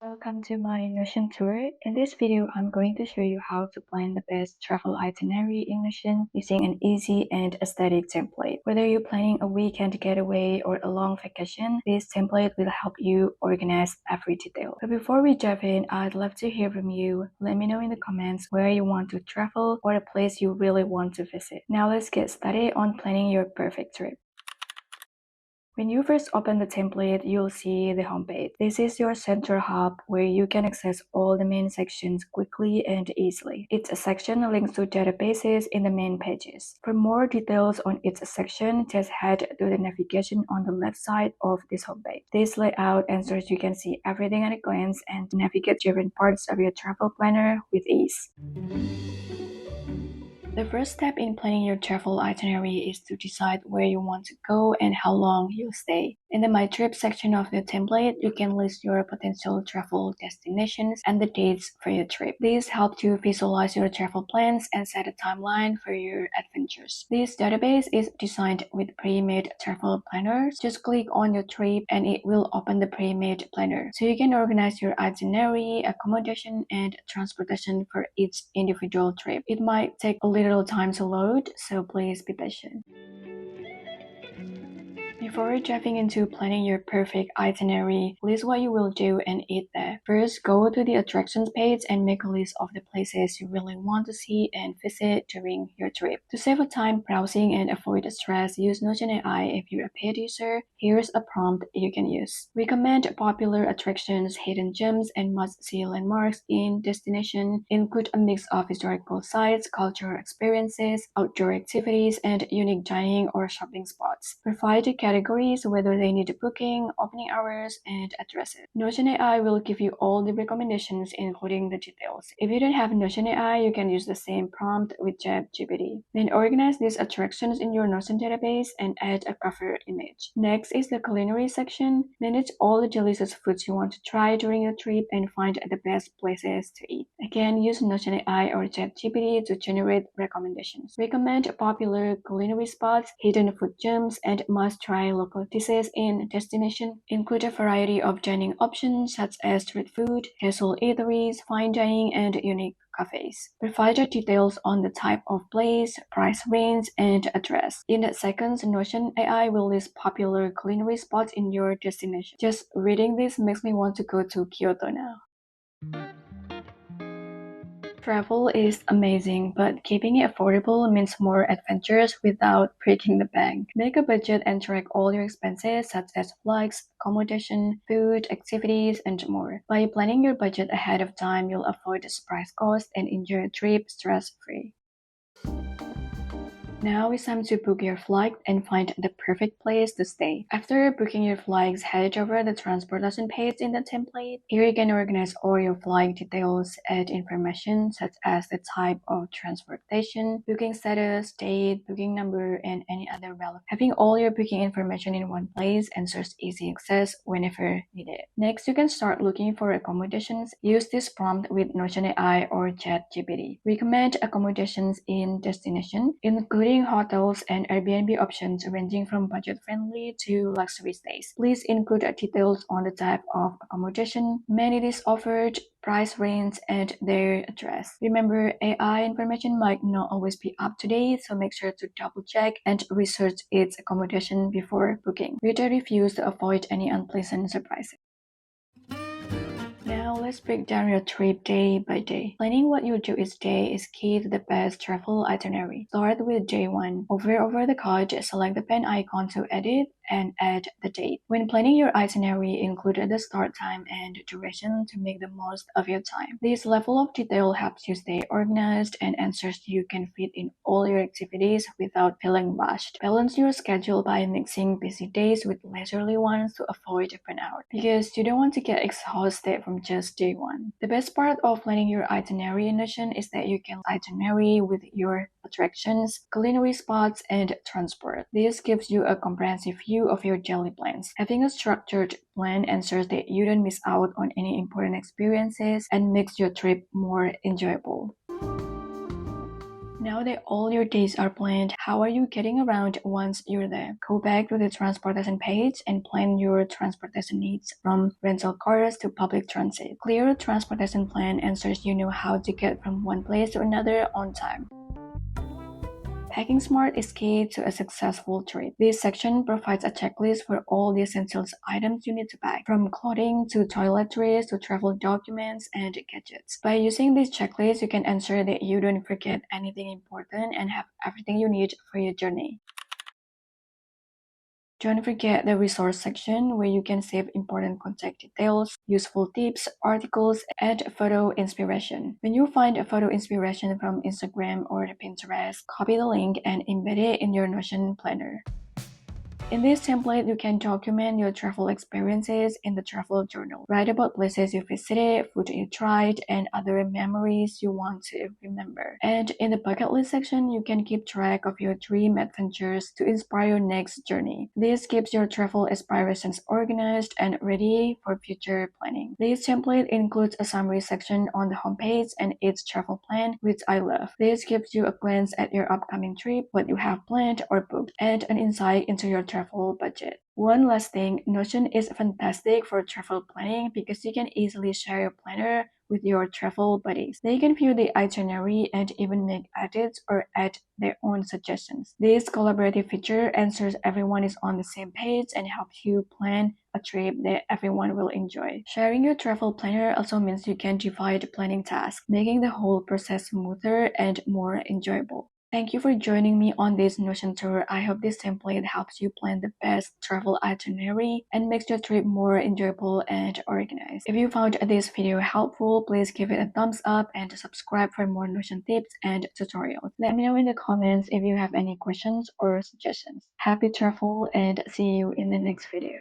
Welcome to my Notion tour. In this video, I'm going to show you how to plan the best travel itinerary in Notion using an easy and aesthetic template. Whether you're planning a weekend getaway or a long vacation, this template will help you organize every detail. But before we dive in, I'd love to hear from you. Let me know in the comments where you want to travel or a place you really want to visit. Now let's get started on planning your perfect trip. When you first open the template, you'll see the homepage. This is your central hub where you can access all the main sections quickly and easily. Each section links to databases in the main pages. For more details on each section, just head to the navigation on the left side of this homepage. This layout ensures you can see everything at a glance and navigate different parts of your travel planner with ease. The first step in planning your travel itinerary is to decide where you want to go and how long you'll stay. In the My Trip section of the template, you can list your potential travel destinations and the dates for your trip. These help you visualize your travel plans and set a timeline for your adventures. This database is designed with pre-made travel planners. Just click on your trip and it will open the pre-made planner. So you can organize your itinerary, accommodation, and transportation for each individual trip. It might take a little time to load, so please be patient. Before diving into planning your perfect itinerary, list what you will do and eat there. First, go to the attractions page and make a list of the places you really want to see and visit during your trip. To save time browsing and avoid the stress, use Notion AI if you're a paid user. Here's a prompt you can use. Recommend popular attractions, hidden gems, and must-see landmarks in destination. Include a mix of historical sites, cultural experiences, outdoor activities, and unique dining or shopping spots. Provide the categories, whether they need booking, opening hours, and addresses. Notion AI will give you all the recommendations, including the details. If you don't have Notion AI, you can use the same prompt with ChatGPT. Then organize these attractions in your Notion database and add a cover image. Next is the Culinary section. Manage all the delicious foods you want to try during your trip and find the best places to eat. Again, use Notion AI or ChatGPT to generate recommendations. Recommend popular culinary spots, hidden food gems, and must-try local dishes in destination. Include a variety of dining options such as street food, casual eateries, fine dining, and unique cafes. Provide details on the type of place, price range, and address. In seconds, Notion AI will list popular culinary spots in your destination. Just reading this makes me want to go to Kyoto now. Travel is amazing, but keeping it affordable means more adventures without breaking the bank. Make a budget and track all your expenses such as flights, accommodation, food, activities, and more. By planning your budget ahead of time, you'll avoid the surprise costs and enjoy a trip stress-free. Now it's time to book your flight and find the perfect place to stay. After booking your flights, head over the transportation page in the template. Here you can organize all your flight details, add information such as the type of transportation, booking status, date, booking number, and any other relevant. Having all your booking information in one place ensures easy access whenever needed. Next, you can start looking for accommodations. Use this prompt with Notion AI or ChatGPT. Recommend accommodations in destination, including hotels and Airbnb options ranging from budget-friendly to luxury stays. Please include details on the type of accommodation, amenities offered, price range, and their address. Remember, AI information might not always be up to date, so make sure to double check and research its accommodation before booking. Read the reviews to avoid any unpleasant surprises. Now let's break down your trip day by day. Planning what you'll do each day is key to the best travel itinerary. Start with day 1. Hover over the card, select the pen icon to edit, and add the date. When planning your itinerary, include the start time and duration to make the most of your time. This level of detail helps you stay organized and ensures you can fit in all your activities without feeling rushed. Balance your schedule by mixing busy days with leisurely ones to avoid burnout, because you don't want to get exhausted from just day 1. The best part of planning your itinerary in Notion is that you can itinerary with your attractions, culinary spots, and transport. This gives you a comprehensive view of your daily plans. Having a structured plan ensures that you don't miss out on any important experiences and makes your trip more enjoyable. Now that all your days are planned, how are you getting around once you're there? Go back to the transportation page and plan your transportation needs from rental cars to public transit. Clear transportation plan ensures you know how to get from one place to another on time. Packing smart is key to a successful trip. This section provides a checklist for all the essentials items you need to pack, from clothing to toiletries to travel documents and gadgets. By using this checklist, you can ensure that you don't forget anything important and have everything you need for your journey. Don't forget the resource section where you can save important contact details, useful tips, articles, and photo inspiration. When you find a photo inspiration from Instagram or Pinterest, copy the link and embed it in your Notion planner. In this template, you can document your travel experiences in the travel journal. Write about places you visited, food you tried, and other memories you want to remember. And in the bucket list section, you can keep track of your dream adventures to inspire your next journey. This keeps your travel aspirations organized and ready for future planning. This template includes a summary section on the homepage and its travel plan, which I love. This gives you a glance at your upcoming trip, what you have planned or booked, and an insight into your travel budget. One last thing, Notion is fantastic for travel planning because you can easily share your planner with your travel buddies. They can view the itinerary and even make edits or add their own suggestions. This collaborative feature ensures everyone is on the same page and helps you plan a trip that everyone will enjoy. Sharing your travel planner also means you can divide planning tasks, making the whole process smoother and more enjoyable. Thank you for joining me on this Notion tour. I hope this template helps you plan the best travel itinerary and makes your trip more enjoyable and organized. If you found this video helpful, please give it a thumbs up and subscribe for more Notion tips and tutorials. Let me know in the comments if you have any questions or suggestions. Happy travel and see you in the next video.